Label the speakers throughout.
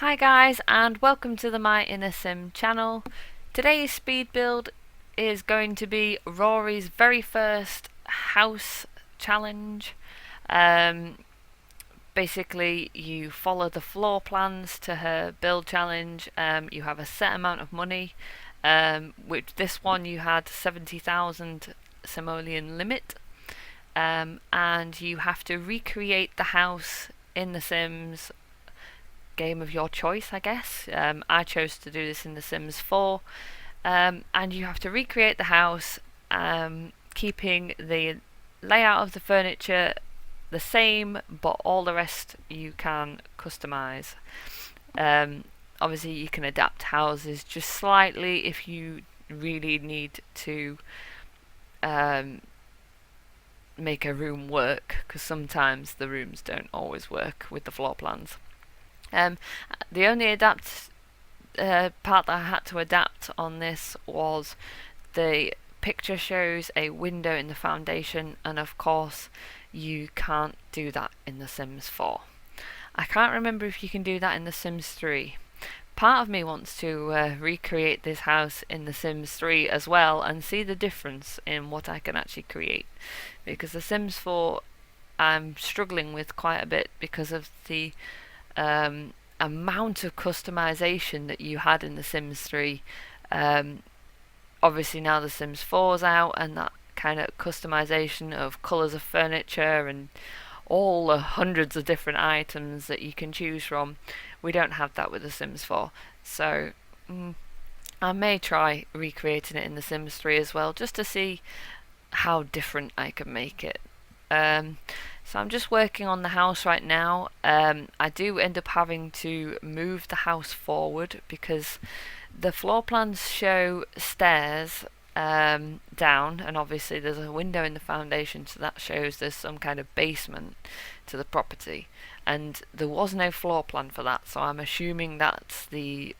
Speaker 1: Hi guys, and welcome to the My Inner Sim channel. Today's speed build is going to be Rory's very first house challenge. Basically you follow the floor plans to her build challenge. You have a set amount of money, which this one you had 70,000 simoleon limit, and you have to recreate the house in The Sims game of your choice, I guess. I chose to do this in The Sims 4, and you have to recreate the house, keeping the layout of the furniture the same, but all the rest you can customize. Obviously, you can adapt houses just slightly if you really need to make a room work, because sometimes the rooms don't always work with the floor plans. The only part that I had to adapt on this was the picture shows a window in the foundation, and of course you can't do that in The Sims 4. I can't remember if you can do that in The Sims 3. Part of me wants to recreate this house in The Sims 3 as well and see the difference in what I can actually create, because The Sims 4 I'm struggling with quite a bit because of the amount of customization that you had in The Sims 3. Obviously now The Sims 4's out, and that kind of customization of colours of furniture and all the hundreds of different items that you can choose from, we don't have that with The Sims 4. So I may try recreating it in The Sims 3 as well, just to see how different I can make it. So I'm just working on the house right now. I do end up having to move the house forward because the floor plans show stairs down, and obviously there's a window in the foundation, so that shows there's some kind of basement to the property, and there was no floor plan for that, so I'm assuming that's the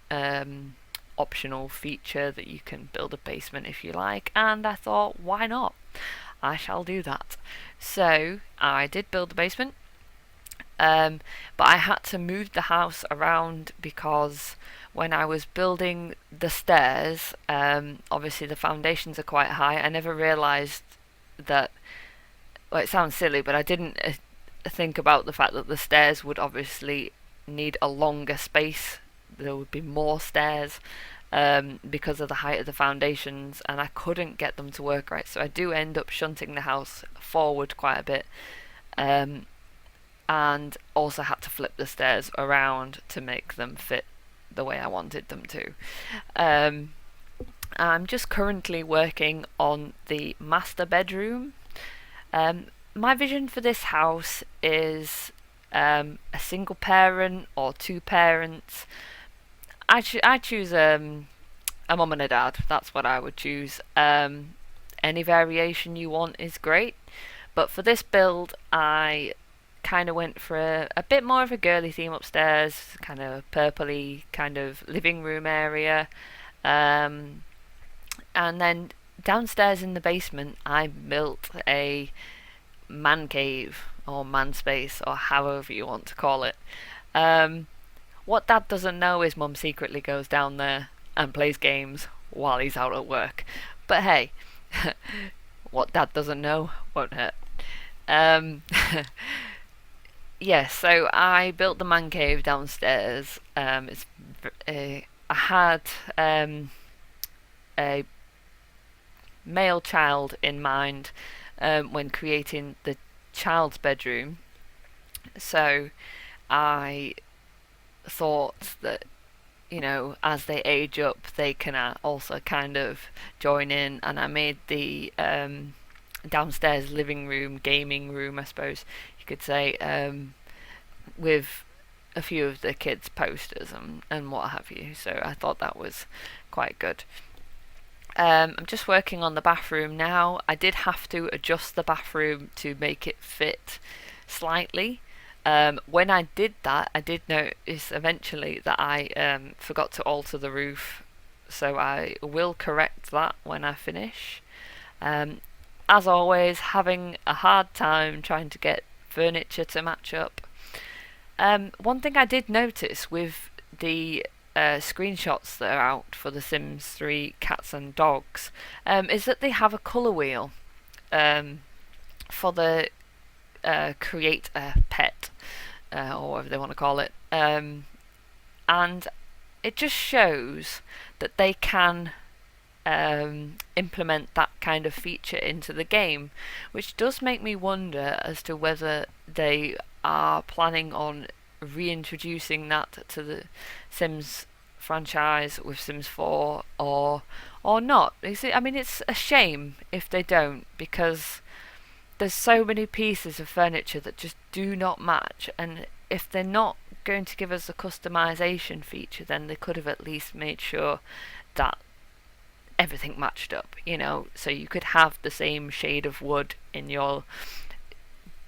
Speaker 1: optional feature that you can build a basement if you like, and I thought, why not? I shall do that. So I did build the basement, but I had to move the house around because when I was building the stairs, obviously the foundations are quite high. I never realised that, well, it sounds silly, but I didn't think about the fact that the stairs would obviously need a longer space. There would be more stairs because of the height of the foundations, and I couldn't get them to work right, so I do end up shunting the house forward quite a bit, and also had to flip the stairs around to make them fit the way I wanted them to. I'm just currently working on the master bedroom. My vision for this house is a single parent or two parents. I choose a mum and a dad. That's what I would choose. Any variation you want is great, but for this build I kind of went for a bit more of a girly theme upstairs, kind of purpley kind of living room area, and then downstairs in the basement I built a man cave or man space, or however you want to call it. What Dad doesn't know is Mum secretly goes down there and plays games while he's out at work. But hey, what Dad doesn't know won't hurt. Yeah, so I built the man cave downstairs. I had a male child in mind when creating the child's bedroom. So I thought that, you know, as they age up they can also kind of join in, and I made the downstairs living room, gaming room I suppose you could say, with a few of the kids' posters and what have you, so I thought that was quite good. I'm just working on the bathroom now. I did have to adjust the bathroom to make it fit slightly. When I did that, I did notice eventually that I forgot to alter the roof, so I will correct that when I finish. As always, having a hard time trying to get furniture to match up. One thing I did notice with the screenshots that are out for The Sims 3 Cats and Dogs is that they have a colour wheel for the create a pet, or whatever they want to call it, and it just shows that they can implement that kind of feature into the game, which does make me wonder as to whether they are planning on reintroducing that to the Sims franchise with Sims 4 or not. I mean, it's a shame if they don't, because there's so many pieces of furniture that just do not match, and if they're not going to give us a customization feature, then they could have at least made sure that everything matched up, you know, so you could have the same shade of wood in your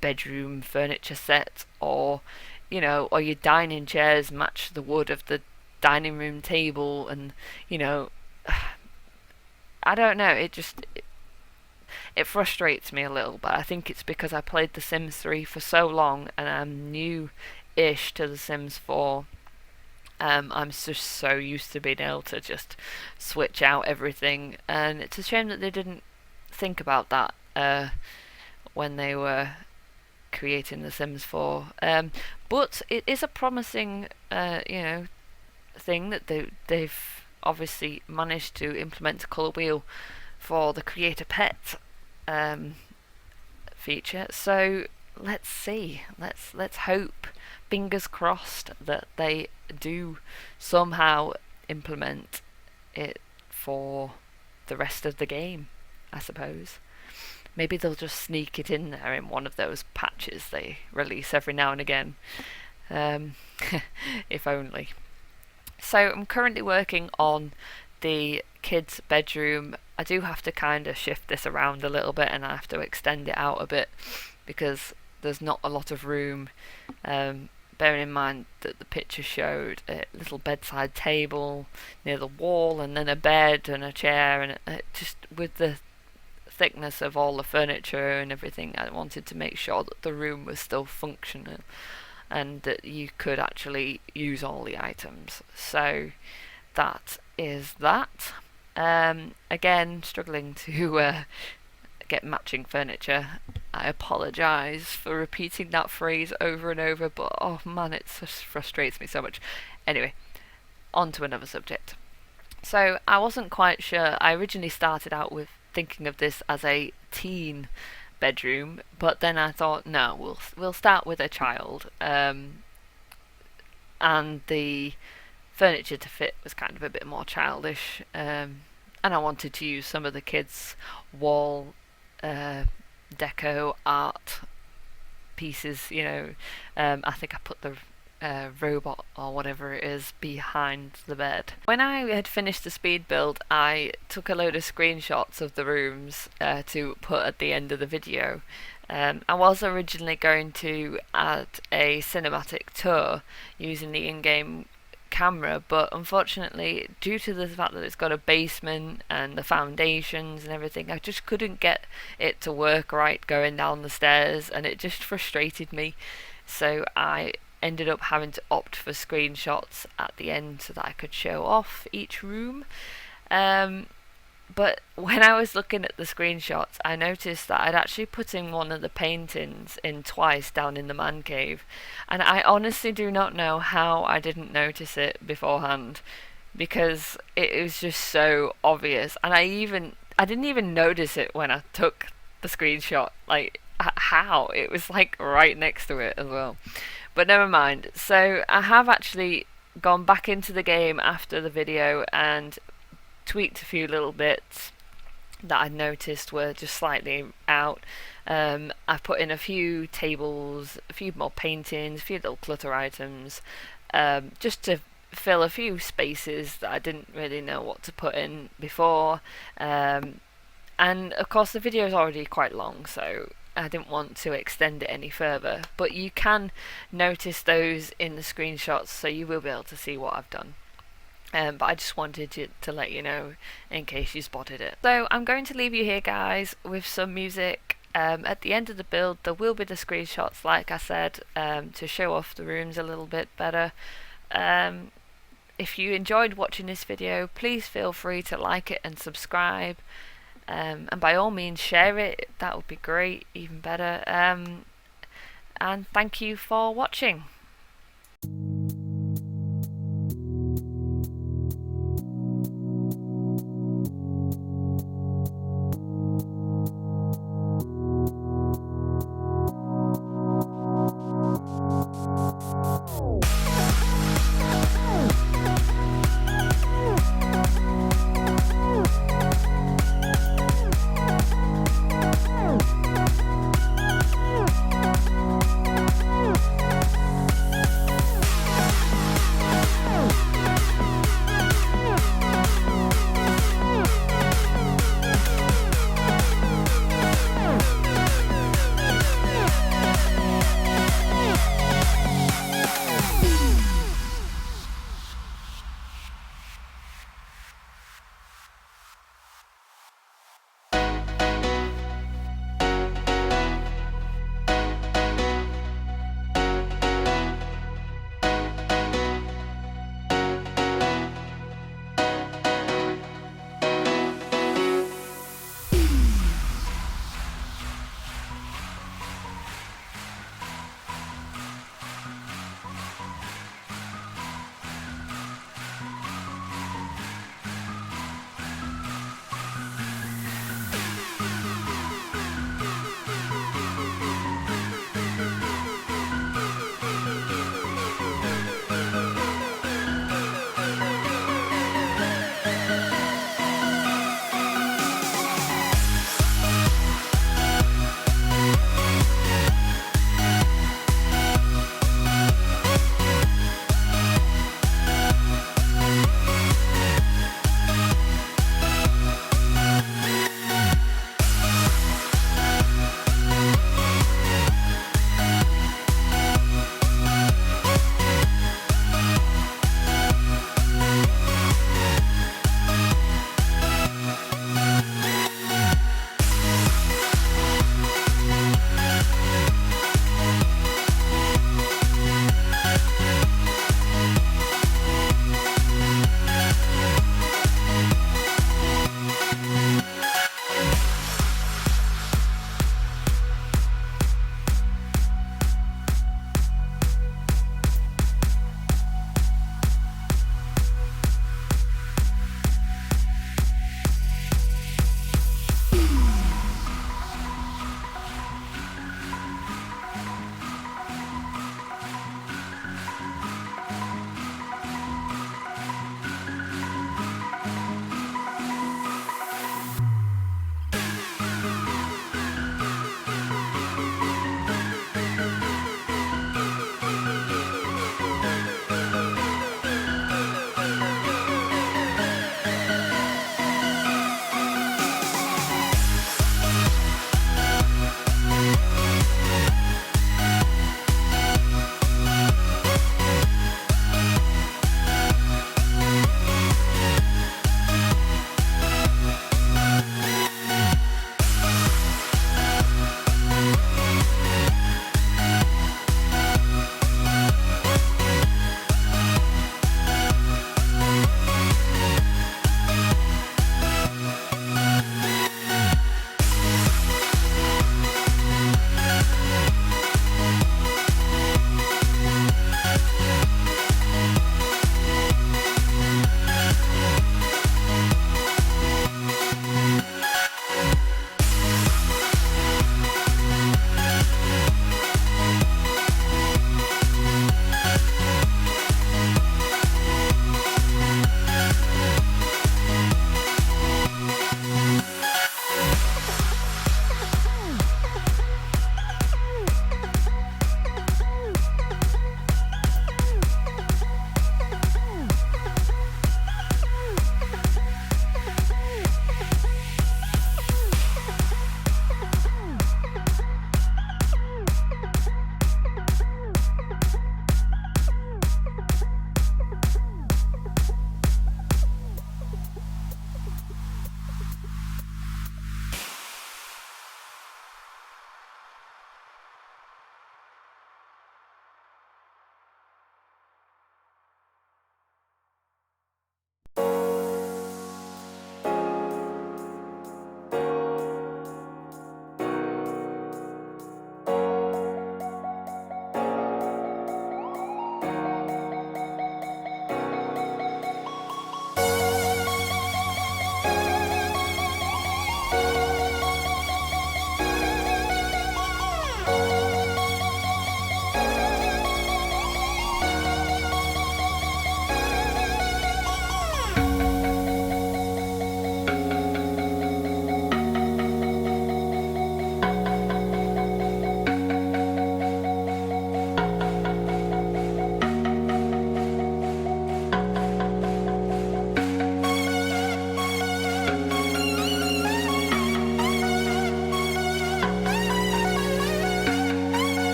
Speaker 1: bedroom furniture set, or you know, or your dining chairs match the wood of the dining room table, and you know, I don't know, it frustrates me a little, but I think it's because I played The Sims 3 for so long and I'm new-ish to The Sims 4. I'm just so used to being able to just switch out everything, and it's a shame that they didn't think about that when they were creating The Sims 4. But it is a promising, you know, thing that they've obviously managed to implement a colour wheel for the Create a Pet feature. So let's see. Let's hope, fingers crossed, that they do somehow implement it for the rest of the game, I suppose. Maybe they'll just sneak it in there in one of those patches they release every now and again. If only. So I'm currently working on the kids' bedroom. I do have to kind of shift this around a little bit, and I have to extend it out a bit because there's not a lot of room. Bearing in mind that the picture showed a little bedside table near the wall, and then a bed and a chair, and just with the thickness of all the furniture and everything, I wanted to make sure that the room was still functional and that you could actually use all the items. So that is that. Again, struggling to get matching furniture. I apologise for repeating that phrase over and over, but oh man, it just frustrates me so much. Anyway, on to another subject. So I wasn't quite sure. I originally started out with thinking of this as a teen bedroom, but then I thought, no, we'll start with a child, and the furniture to fit was kind of a bit more childish, and I wanted to use some of the kids' wall deco art pieces, you know. I think I put the robot or whatever it is behind the bed. When I had finished the speed build, I took a load of screenshots of the rooms to put at the end of the video. I was originally going to add a cinematic tour using the in-game camera, but unfortunately, due to the fact that it's got a basement and the foundations and everything, I just couldn't get it to work right going down the stairs, and it just frustrated me. So I ended up having to opt for screenshots at the end so that I could show off each room. But when I was looking at the screenshots, I noticed that I'd actually put in one of the paintings in twice down in the man cave, and I honestly do not know how I didn't notice it beforehand, because it was just so obvious, and I didn't even notice it when I took the screenshot. Like, how? It was like right next to it as well. But never mind. So I have actually gone back into the game after the video and tweaked a few little bits that I noticed were just slightly out. I've put in a few tables, a few more paintings, a few little clutter items, just to fill a few spaces that I didn't really know what to put in before. And of course the video is already quite long, so I didn't want to extend it any further, but you can notice those in the screenshots, so you will be able to see what I've done. But I just wanted to let you know in case you spotted it. So I'm going to leave you here, guys, with some music. At the end of the build there will be the screenshots, like I said, to show off the rooms a little bit better. if you enjoyed watching this video, please feel free to like it and subscribe. And by all means share it, that would be great, even better. And thank you for watching.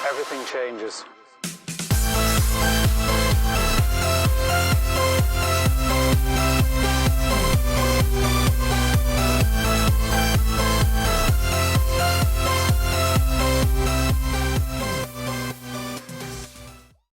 Speaker 2: Everything changes.